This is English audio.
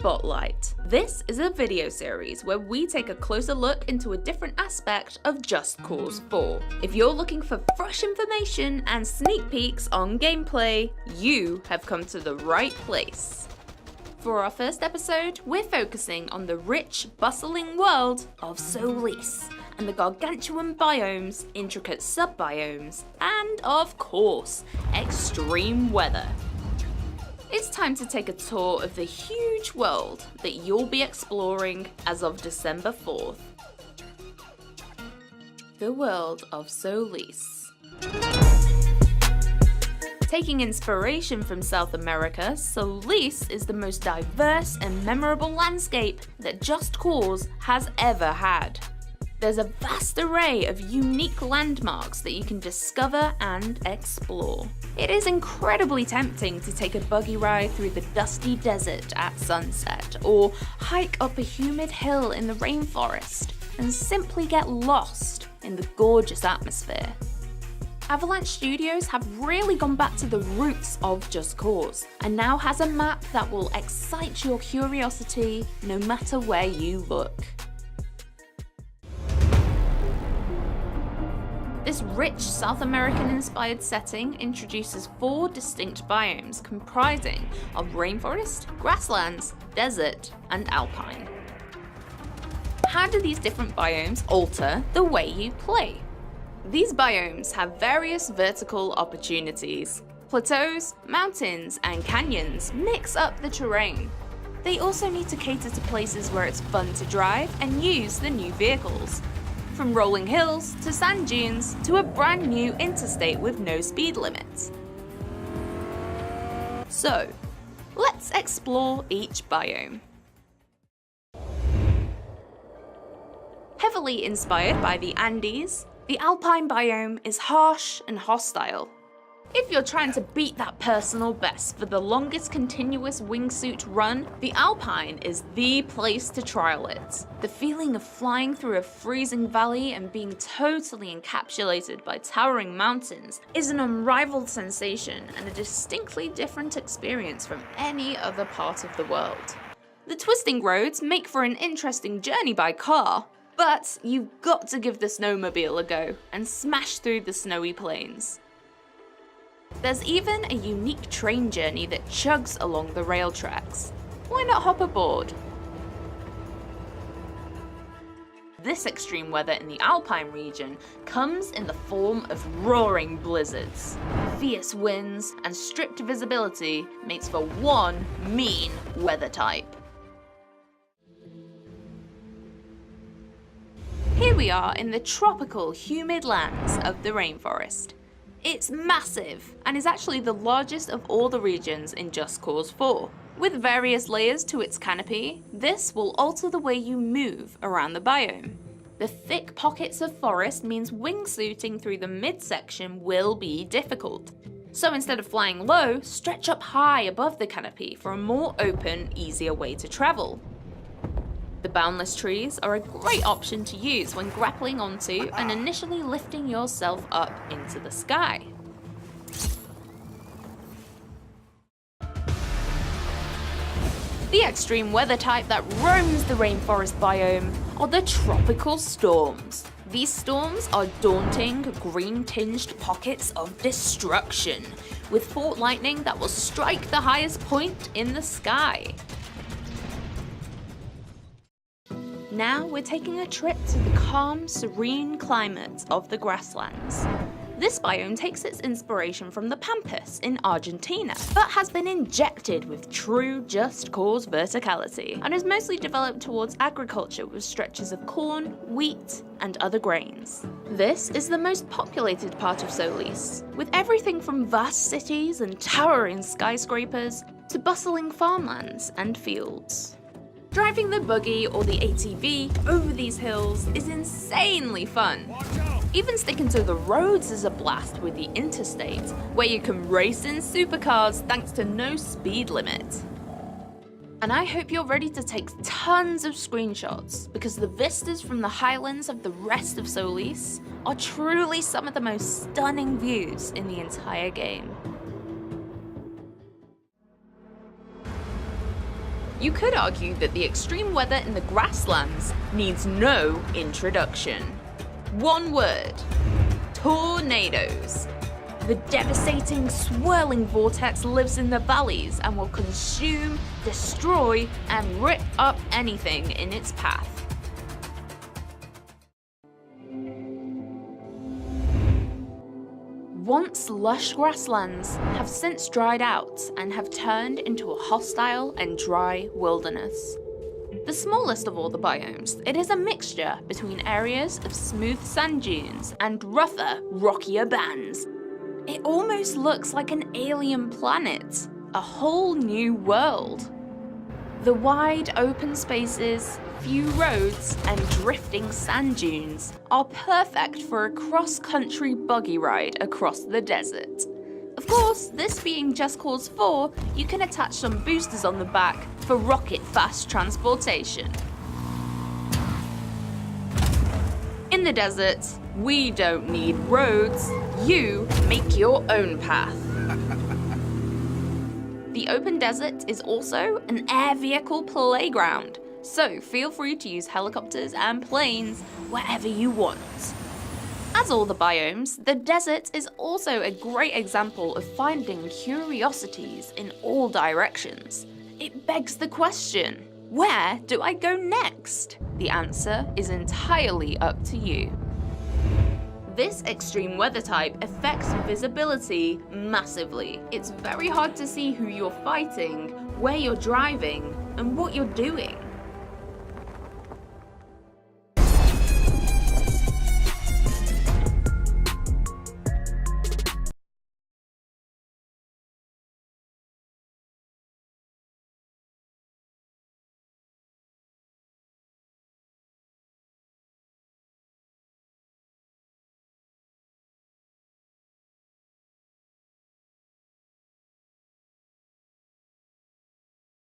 Spotlight. This is a video series where we take a closer look into a different aspect of Just Cause 4. If you're looking for fresh information and sneak peeks on gameplay, you have come to the right place. For our first episode, we're focusing on the rich, bustling world of Solis, and the gargantuan biomes, intricate sub-biomes, and of course, extreme weather. It's time to take a tour of the huge world that you'll be exploring as of December 4th. The world of Solis. Taking inspiration from South America, Solis is the most diverse and memorable landscape that Just Cause has ever had. There's a vast array of unique landmarks that you can discover and explore. It is incredibly tempting to take a buggy ride through the dusty desert at sunset, or hike up a humid hill in the rainforest, and simply get lost in the gorgeous atmosphere. Avalanche Studios have really gone back to the roots of Just Cause, and now has a map that will excite your curiosity no matter where you look. This rich South American-inspired setting introduces 4 distinct biomes comprising of rainforest, grasslands, desert, and alpine. How do these different biomes alter the way you play? These biomes have various vertical opportunities. Plateaus, mountains, and canyons mix up the terrain. They also need to cater to places where it's fun to drive and use the new vehicles. From rolling hills to sand dunes to a brand new interstate with no speed limit. So, let's explore each biome. Heavily inspired by the Andes, the alpine biome is harsh and hostile. If you're trying to beat that personal best for the longest continuous wingsuit run, the alpine is the place to trial it. The feeling of flying through a freezing valley and being totally encapsulated by towering mountains is an unrivaled sensation and a distinctly different experience from any other part of the world. The twisting roads make for an interesting journey by car, but you've got to give the snowmobile a go and smash through the snowy plains. There's even a unique train journey that chugs along the rail tracks. Why not hop aboard? This extreme weather in the alpine region comes in the form of roaring blizzards. Fierce winds and strict visibility makes for one mean weather type. Here we are in the tropical, humid lands of the rainforest. It's massive, and is actually the largest of all the regions in Just Cause 4. With various layers to its canopy, this will alter the way you move around the biome. The thick pockets of forest means wingsuiting through the midsection will be difficult. So instead of flying low, stretch up high above the canopy for a more open, easier way to travel. The boundless trees are a great option to use when grappling onto and initially lifting yourself up into the sky. The extreme weather type that roams the rainforest biome are the tropical storms. These storms are daunting, green-tinged pockets of destruction, with fault lightning that will strike the highest point in the sky. Now we're taking a trip to the calm, serene climate of the grasslands. This biome takes its inspiration from the Pampas in Argentina, but has been injected with true Just Cause verticality, and is mostly developed towards agriculture with stretches of corn, wheat, and other grains. This is the most populated part of Solis, with everything from vast cities and towering skyscrapers to bustling farmlands and fields. Driving the buggy or the ATV over these hills is insanely fun. Even sticking to the roads is a blast with the interstate, where you can race in supercars thanks to no speed limit. And I hope you're ready to take tons of screenshots, because the vistas from the highlands of the rest of Solis are truly some of the most stunning views in the entire game. You could argue that the extreme weather in the grasslands needs no introduction. One word: tornadoes. The devastating, swirling vortex lives in the valleys and will consume, destroy, and rip up anything in its path. Once lush grasslands have since dried out and have turned into a hostile and dry wilderness. The smallest of all the biomes, it is a mixture between areas of smooth sand dunes and rougher, rockier bands. It almost looks like an alien planet, a whole new world. The wide open spaces, few roads, and drifting sand dunes are perfect for a cross-country buggy ride across the desert. Of course, this being Just Cause 4, you can attach some boosters on the back for rocket-fast transportation. In the desert, we don't need roads, you make your own path. The open desert is also an air vehicle playground, so feel free to use helicopters and planes wherever you want. As all the biomes, the desert is also a great example of finding curiosities in all directions. It begs the question, where do I go next? The answer is entirely up to you. This extreme weather type affects visibility massively. It's very hard to see who you're fighting, where you're driving, and what you're doing.